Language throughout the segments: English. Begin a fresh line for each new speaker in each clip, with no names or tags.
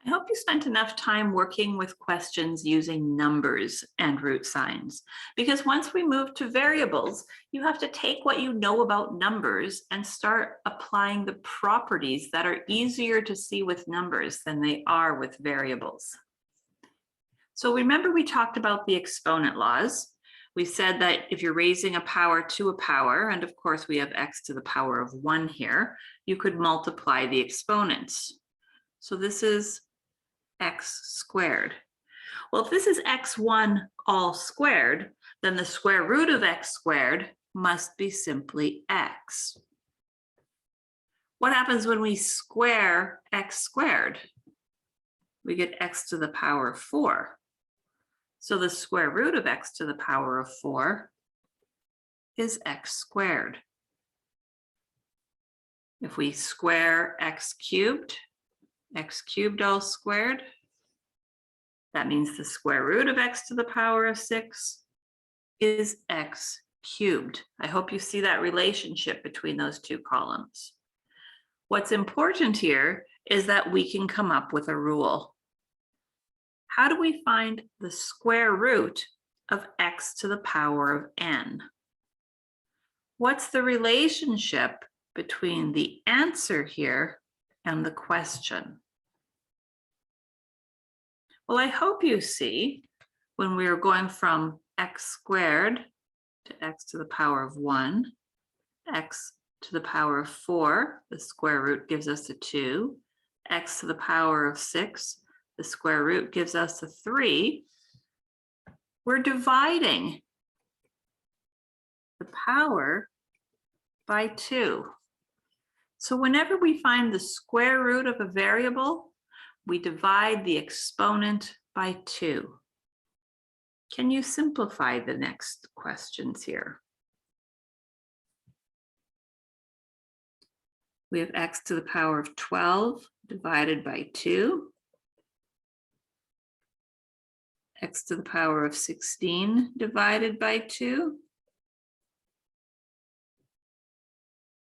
I hope you spent enough time working with questions using numbers and root signs, because once we move to variables, you have to take what you know about numbers and start applying the properties that are easier to see with numbers than they are with variables. So remember, we talked about the exponent laws. We said that if you're raising a power to a power, and of course we have x to the power of 1 here, you could multiply the exponents. So this is x squared. Well, if this is x1 all squared, then the square root of x squared must be simply x. What happens when we square x squared? We get x to the power of 4. So the square root of x to the power of 4 is x squared. If we square x cubed all squared, that means the square root of x to the power of 6 is x cubed. I hope you see that relationship between those two columns. What's important here is that we can come up with a rule. How do we find the square root of x to the power of n? What's the relationship between the answer here and the question? Well, I hope you see when we are going from x squared to x to the power of 1, x to the power of 4, the square root gives us a 2, x to the power of 6, the square root gives us a 3. We're dividing the power by 2. So whenever we find the square root of a variable, we divide the exponent by 2. Can you simplify the next questions here? We have x to the power of 12 divided by 2. X to the power of 16 divided by 2.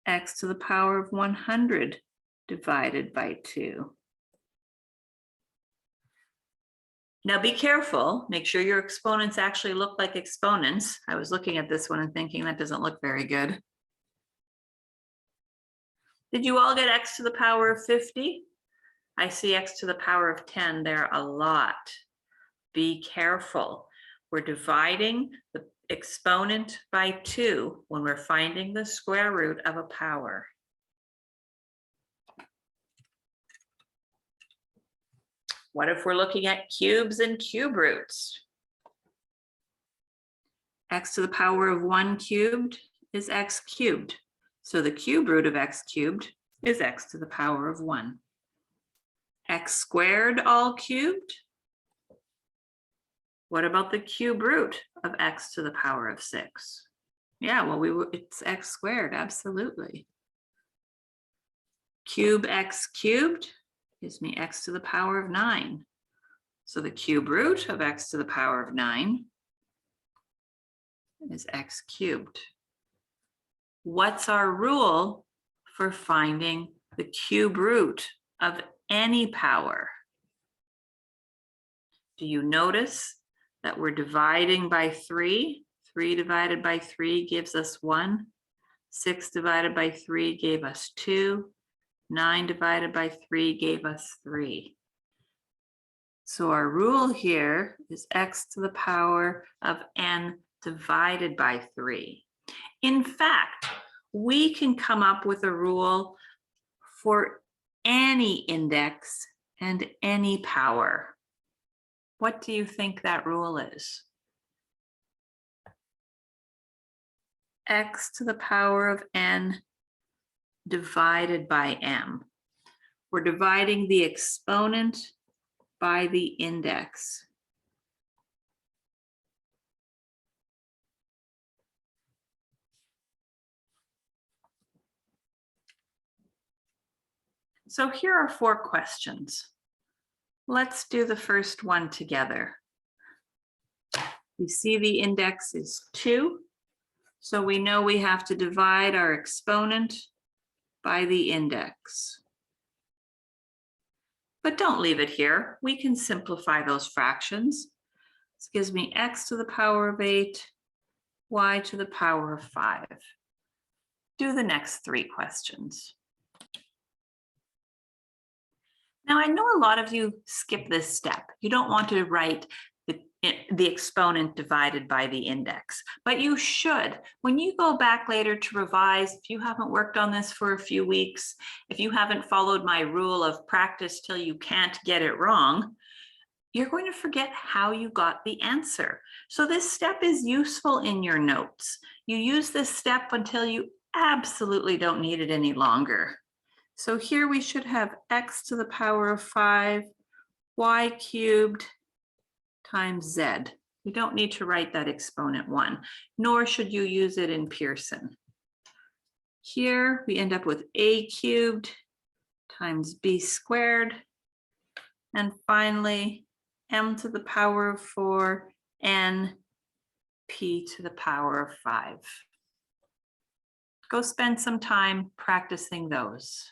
X to the power of 100 divided by 2. Now be careful, make sure your exponents actually look like exponents. I was looking at this one and thinking that doesn't look very good. Did you all get x to the power of 50? I see x to the power of 10 there a lot. Be careful. We're dividing the exponent by 2 when we're finding the square root of a power. What if we're looking at cubes and cube roots? X to the power of 1 cubed is x cubed. So the cube root of x cubed is x to the power of 1. X squared all cubed? What about the cube root of x to the power of 6? Yeah, well, it's x squared, absolutely. Cube x cubed gives me x to the power of 9. So the cube root of x to the power of 9 is x cubed. What's our rule for finding the cube root of any power? Do you notice that we're dividing by 3? 3 divided by 3 gives us 1. 6 divided by 3 gave us 2. 9 divided by 3 gave us 3. So our rule here is x to the power of n divided by 3. In fact, we can come up with a rule for any index and any power. What do you think that rule is? X to the power of n divided by m. We're dividing the exponent by the index. So here are 4 questions. Let's do the first one together. You see the index is 2, so we know we have to divide our exponent by the index. But don't leave it here. We can simplify those fractions. This gives me x to the power of 8, y to the power of 5. Do the next 3 questions. Now, I know a lot of you skip this step. You don't want to write the exponent divided by the index, but you should. When you go back later to revise, if you haven't worked on this for a few weeks, if you haven't followed my rule of practice till you can't get it wrong, you're going to forget how you got the answer. So this step is useful in your notes. You use this step until you absolutely don't need it any longer. So here we should have x to the power of 5, y cubed times z. We don't need to write that exponent 1, nor should you use it in Pearson. Here we end up with a cubed times b squared. And finally, m to the power of 4, n, p to the power of 5. Go spend some time practicing those.